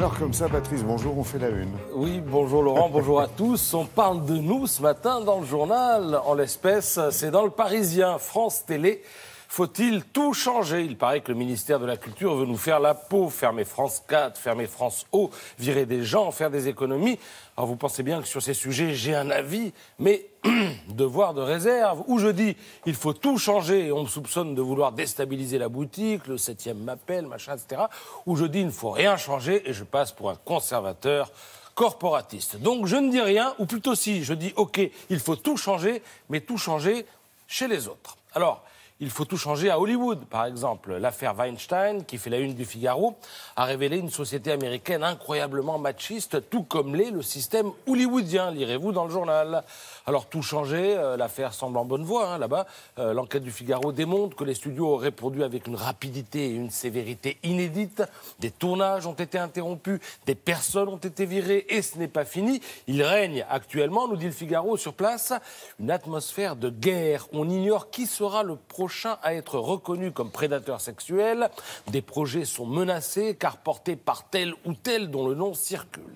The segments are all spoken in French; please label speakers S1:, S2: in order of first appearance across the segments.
S1: Alors comme ça, Patrice, bonjour, on fait la une.
S2: Oui, bonjour Laurent, bonjour à tous. On parle de nous ce matin dans le journal. En l'espèce, c'est dans le Parisien. France Télé, faut-il tout changer? Il paraît que le ministère de la Culture veut nous faire la peau, fermer France 4, fermer France O, virer des gens, faire des économies. Alors vous pensez bien que sur ces sujets, j'ai un avis, mais devoir de réserve, où je dis il faut tout changer et on me soupçonne de vouloir déstabiliser la boutique, le 7e m'appelle, machin, etc. Où je dis il ne faut rien changer et je passe pour un conservateur corporatiste. Donc je ne dis rien, ou plutôt si, je dis ok, il faut tout changer, mais tout changer chez les autres. Alors, il faut tout changer à Hollywood, par exemple. L'affaire Weinstein, qui fait la une du Figaro, a révélé une société américaine incroyablement machiste, tout comme l'est le système hollywoodien, lirez-vous dans le journal. Alors tout changer, l'affaire semble en bonne voie, là-bas. L'enquête du Figaro démontre que les studios auraient produit avec une rapidité et une sévérité inédites. Des tournages ont été interrompus, des personnes ont été virées, et ce n'est pas fini. Il règne actuellement, nous dit le Figaro, sur place, une atmosphère de guerre. On ignore qui sera le prochain à être reconnu comme prédateur sexuel. Des projets sont menacés car portés par tel ou tel dont le nom circule.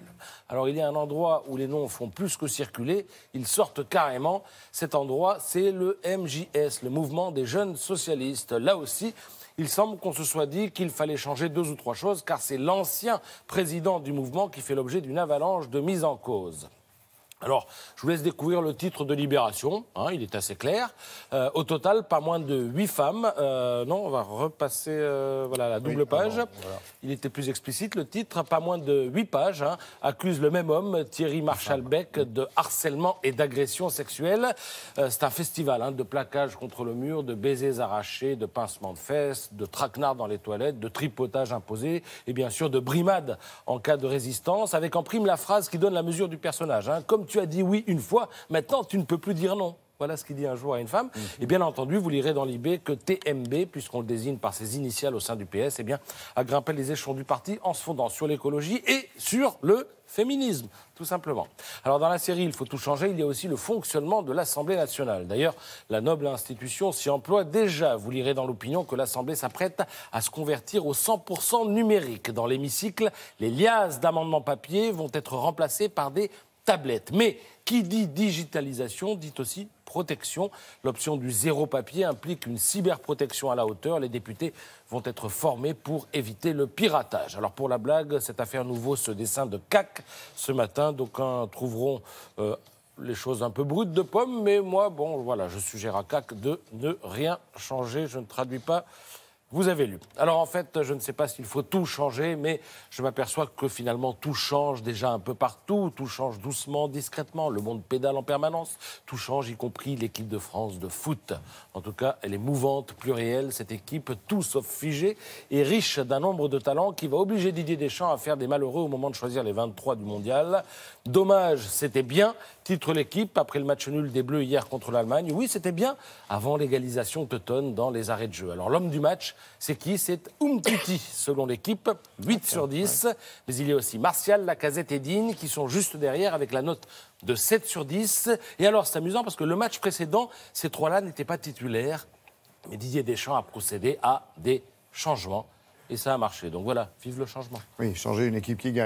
S2: Alors il y a un endroit où les noms font plus que circuler, ils sortent carrément. Cet endroit, c'est le MJS, le mouvement des jeunes socialistes. Là aussi, il semble qu'on se soit dit qu'il fallait changer 2 ou 3 choses car c'est l'ancien président du mouvement qui fait l'objet d'une avalanche de mise en cause. Alors, je vous laisse découvrir le titre de Libération, il est assez clair. Au total, pas moins de 8 femmes. Non, on va repasser la double page. Voilà. Il était plus explicite, le titre. Pas moins de 8 pages accuse le même homme, Thierry Marchal-Beck, de harcèlement et d'agression sexuelle. C'est un festival de plaquage contre le mur, de baisers arrachés, de pincements de fesses, de traquenards dans les toilettes, de tripotage imposé et bien sûr de brimade en cas de résistance, avec en prime la phrase qui donne la mesure du personnage. Comme tu as dit oui une fois, maintenant tu ne peux plus dire non. Voilà ce qu'il dit un jour à une femme. Et bien entendu, vous lirez dans l'IB que TMB, puisqu'on le désigne par ses initiales au sein du PS, a grimpé les échelons du parti en se fondant sur l'écologie et sur le féminisme, tout simplement. Alors dans la série Il faut tout changer, il y a aussi le fonctionnement de l'Assemblée nationale. D'ailleurs, la noble institution s'y emploie déjà. Vous lirez dans l'opinion que l'Assemblée s'apprête à se convertir au 100% numérique. Dans l'hémicycle, les liasses d'amendements papier vont être remplacées par des tablettes. Mais qui dit digitalisation dit aussi protection. L'option du zéro papier implique une cyberprotection à la hauteur. Les députés vont être formés pour éviter le piratage. Alors pour la blague, cette affaire nous vaut ce dessin de CAC ce matin. D'aucuns trouveront les choses un peu brutes de pomme, mais moi, je suggère à CAC de ne rien changer. Je ne traduis pas. Vous avez lu. Alors en fait, je ne sais pas s'il faut tout changer, mais je m'aperçois que finalement tout change déjà un peu partout, tout change doucement, discrètement, le monde pédale en permanence, tout change, y compris l'équipe de France de foot. En tout cas, elle est mouvante, plurielle, cette équipe, tout sauf figée, et riche d'un nombre de talents qui va obliger Didier Deschamps à faire des malheureux au moment de choisir les 23 du mondial. Dommage, c'était bien, titre l'équipe, après le match nul des Bleus hier contre l'Allemagne. Oui, c'était bien, avant l'égalisation teutonne dans les arrêts de jeu. Alors l'homme du match, c'est qui? C'est Umtiti, selon l'équipe, 8 sur 10. Mais il y a aussi Martial, Lacazette et Digne qui sont juste derrière avec la note de 7 sur 10. Et alors, c'est amusant parce que le match précédent, ces 3-là n'étaient pas titulaires. Mais Didier Deschamps a procédé à des changements. Et ça a marché. Donc voilà, vive le changement.
S1: Oui, changer une équipe qui gagne.